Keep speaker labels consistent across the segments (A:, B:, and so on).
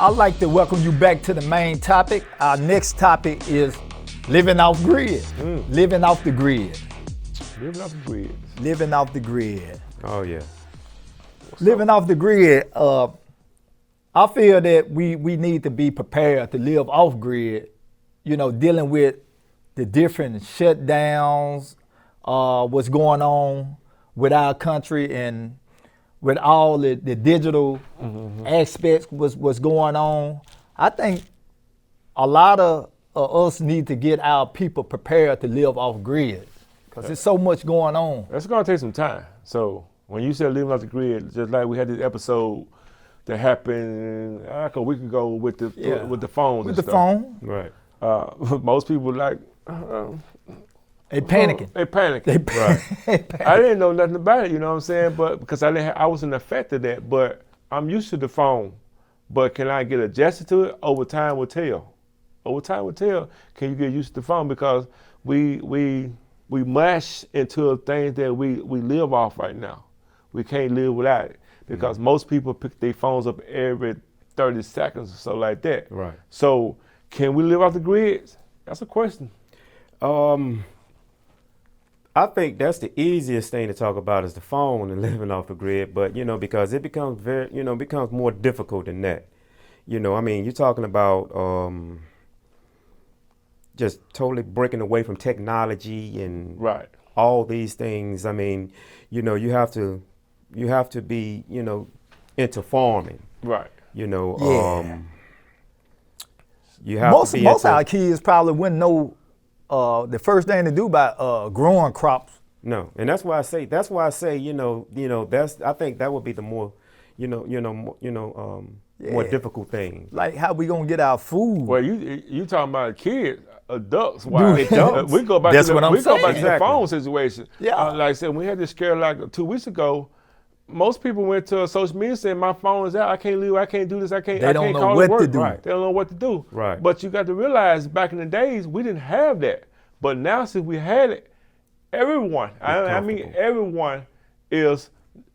A: I'd like to welcome you back to the main topic. Our next topic is living off grid. Living off the grid.
B: Living off the grid.
A: Living off the grid.
B: Oh yeah.
A: Living off the grid. I feel that we need to be prepared to live off grid. You know, dealing with the different shutdowns, what's going on with our country and with all the digital aspects what's going on. I think a lot of us need to get our people prepared to live off grid because there's so much going on.
B: That's gonna take some time. So when you said living off the grid, just like we had this episode that happened like a week ago with the phones.
A: With
B: and
A: the
B: stuff.
A: phone.
B: Right. Most people like
A: They panicking.
B: They panicking.
A: They
B: Right. I didn't know nothing about it, you know what I'm saying? But because I wasn't affected that, but I'm used to the phone. But can I get adjusted to it? Over time will tell. Over time will tell. Can you get used to the phone? Because we mash into things that we live off right now. We can't live without it. Because most people pick their phones up every 30 seconds or so like that.
C: Right.
B: So can we live off the grids? That's a question.
C: I think that's the easiest thing to talk about is the phone and living off the grid, but because it becomes becomes more difficult than that. I mean, you're talking about just totally breaking away from technology and
B: Right.
C: all these things. I mean, you have to be, into farming.
B: Right.
C: You have
A: Most
C: to be
A: most
C: into,
A: our kids probably wouldn't know the first thing to do about growing crops.
C: No, and that's why I say that's I think that would be the more more difficult thing.
A: Like how we gonna get our food?
B: Well, you talking about kids, adults. Wow.
A: Adults.
B: We go back
A: That's
B: to
A: what I'm
B: go back to
A: saying.
B: the phone situation.
A: Yeah.
B: Like I said, we had this scare like 2 weeks ago. Most people went to social media saying my phone is out. I can't leave. I can't do this. I can't.
A: They
B: I
A: don't
B: can't
A: know
B: call
A: what
B: it work.
A: to do.
B: Right. They don't know what to do.
C: Right.
B: But you got to realize back in the days we didn't have that. But now since we had it, everyone, I mean everyone is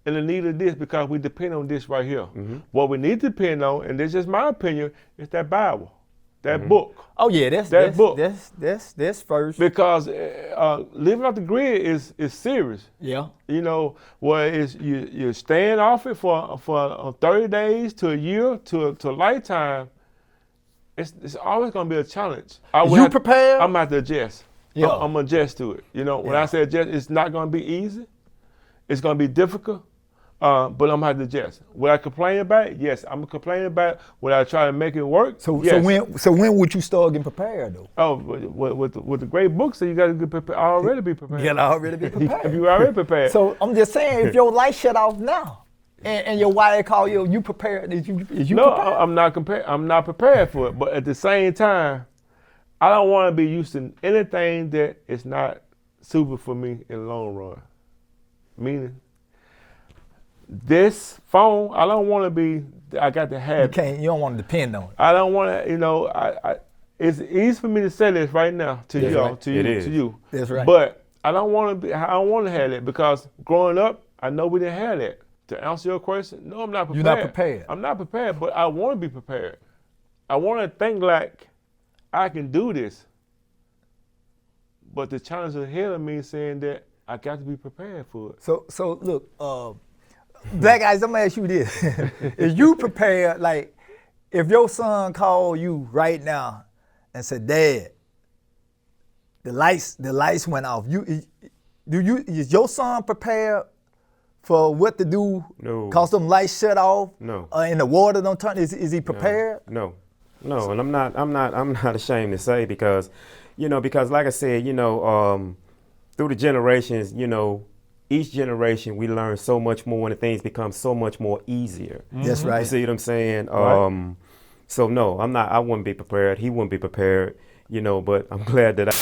B: in the need of this because we depend on this right here. What we need to depend on, and this is my opinion, is that Bible, that book.
A: Oh yeah, that's
B: book.
A: That's first.
B: Because living off the grid is serious.
A: Yeah.
B: You're staying off it for 30 days to a year to a lifetime. It's always gonna be a challenge.
A: You prepared?
B: I'm gonna have to adjust.
A: Yeah.
B: I'm gonna adjust to it. When I say adjust, it's not gonna be easy. It's gonna be difficult. But I'm gonna have to adjust. Will I complain about it? Yes, I'm gonna complain about it. Will I try to make it work? Yes.
A: So when would you start getting prepared though?
B: Oh, with the great books, so you got to get prepared. Already be prepared.
A: You gotta already be prepared.
B: If you already prepared.
A: So I'm just saying, if your light shut off now, and your wife call you prepared? Is you
B: no,
A: prepared?
B: I'm not prepared for it. But at the same time, I don't want to be used to anything that is not super for me in the long run. Meaning, this phone, I don't want to be. I got to have.
A: You don't want to depend on it.
B: I don't want to. It's easy for me to say this right now to
A: That's
B: y'all,
A: right.
B: to you.
A: That's right.
B: But I don't want to be. I don't want to have that because growing up, I know we didn't have that. To answer your question, no, I'm not prepared.
A: You're not prepared.
B: I'm not prepared, but I want to be prepared. I want to think like I can do this. But the challenge ahead of me is saying that I got to be prepared for it.
A: So look, black guys, I'm gonna ask you this: Is you prepared? Like, if your son called you right now and said, "Dad, the lights went off," is your son prepared for what to do?
C: No.
A: Cause them lights shut off.
C: No.
A: And the water don't turn. Is he prepared?
C: No. And I'm not ashamed to say because like I said, through the generations, each generation we learn so much more and things become so much more easier.
A: That's right.
C: You see what I'm saying?
B: Right.
C: So no, I wouldn't be prepared. He wouldn't be prepared, but I'm glad that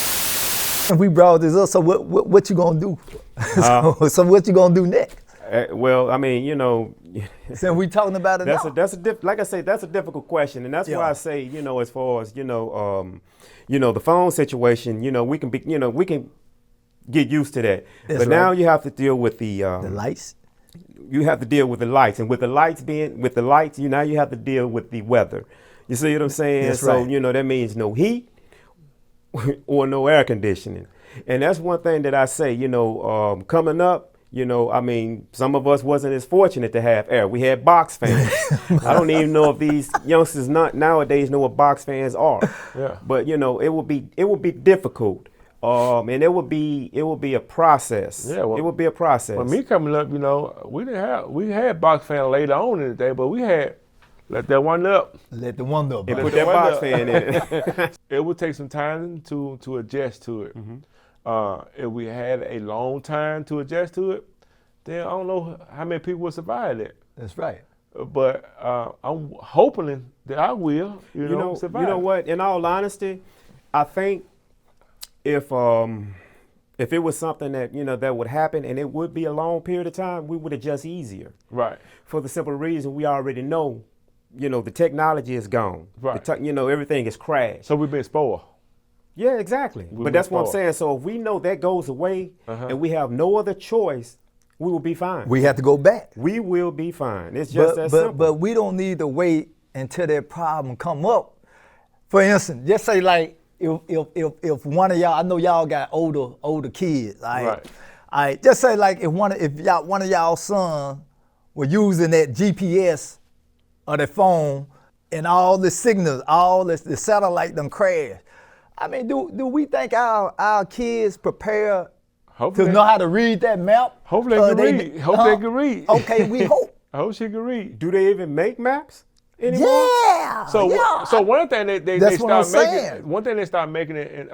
A: We brought this up. So what you gonna do? So what you gonna do next?
C: Well, I mean,
A: Since we talking about it now.
C: like I say, that's a difficult question, and that's why I say, as far as the phone situation, we can get used to that.
A: That's
C: but now you have to deal with the
A: lights.
C: you have to deal with the lights, and with the lights, you now you have to deal with the weather. You see what I'm saying?
A: That's
C: so
A: right.
C: you know that means no heat or no air conditioning, and that's one thing that I say. You know, coming up, you know, I mean, some of us wasn't as fortunate to have air. We had box fans. I don't even know if these youngsters nowadays know what box fans are.
B: Yeah.
C: But you know, it would be difficult. And it would be a process.
B: Yeah, well,
C: it would be a process.
B: For me coming up, you know, we had box fan later on in the day, but we had let that one up.
A: Let the one up.
C: Put
A: brother.
C: that box fan in it.
B: It would take some time to adjust to it. If we had a long time to adjust to it, then I don't know how many people would survive it.
A: That's right.
B: But I'm hoping that I will, you know, survive.
C: You know what? In all honesty, I think if it was something that, you know, that would happen and it would be a long period of time, we would adjust easier.
B: Right.
C: For the simple reason we already know, you know, the technology is gone.
B: Right.
C: You know, everything is crashed.
B: So we've been spoiled.
C: Yeah, exactly. But that's what I'm saying. So if we know that goes away and we have no other choice, we will be fine.
A: We have to go back.
C: We will be fine. It's just that simple.
A: But we don't need to wait until that problem come up. For instance, just say like if one of y'all, I know y'all got older kids,
B: Right.
A: All right, just say like if one of y'all sons were using that GPS of their phone and all the signals, all the satellite done crashed. I mean, do we think our kids prepare
B: Hopefully
A: to know how to read that map?
B: Hopefully they can read. Hope they can read.
A: Okay, we hope.
B: I hope she can read.
C: Do they even make maps anymore?
A: Yeah.
B: So
A: yeah.
B: so one thing they
A: That's what I'm
B: start making
A: saying.
B: one thing they start making it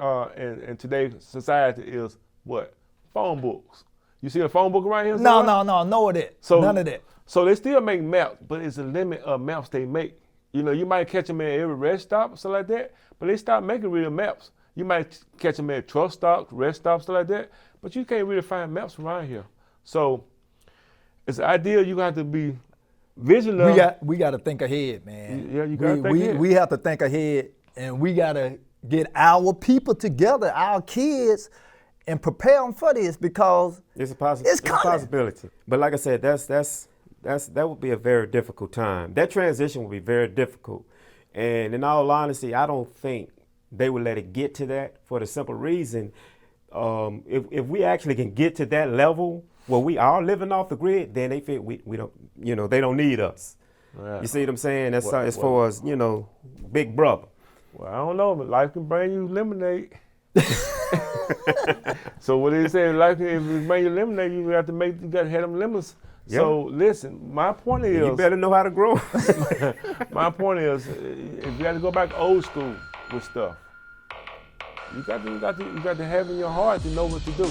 B: in today's society is what? Phone books. You see a phone book around here?
A: No,
B: somewhere?
A: none of that.
B: So
A: None of that.
B: So they still make maps, but it's a limit of maps they make. You know, you might catch them at every rest stop or something like that, but they start making real maps. You might catch them at truck stops, rest stops, stuff like that, but you can't really find maps around here. So it's ideal. You got to be vigilant.
A: We got to think ahead, man.
B: Yeah, you gotta think ahead.
A: We have to think ahead, and we got to get our people together, our kids, and prepare them for this because
C: It's a
A: coming.
C: possibility. But like I said, that would be a very difficult time. That transition would be very difficult. And in all honesty, I don't think they would let it get to that for the simple reason, if we actually can get to that level where we are living off the grid, then they feel we don't, you know, they don't need us.
B: Right.
C: You see what I'm saying? That's as far as, you know, big brother.
B: Well, I don't know, but life can bring you lemonade. So what they say, life, if it bring you lemonade, you got to have them lemons.
C: Yeah.
B: So listen, my point is,
C: You better know how to grow.
B: my point is, if you got to go back old school with stuff, you got to have in your heart to know what to do,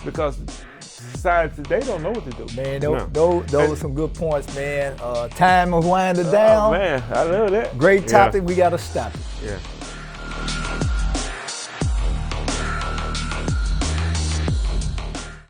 B: because society today don't know what to do.
A: man,
C: No.
A: those were some good points, man. Time is winding down.
B: Oh man, I love that.
A: Great
C: Yeah.
A: topic. We got to stop it.
C: Yeah.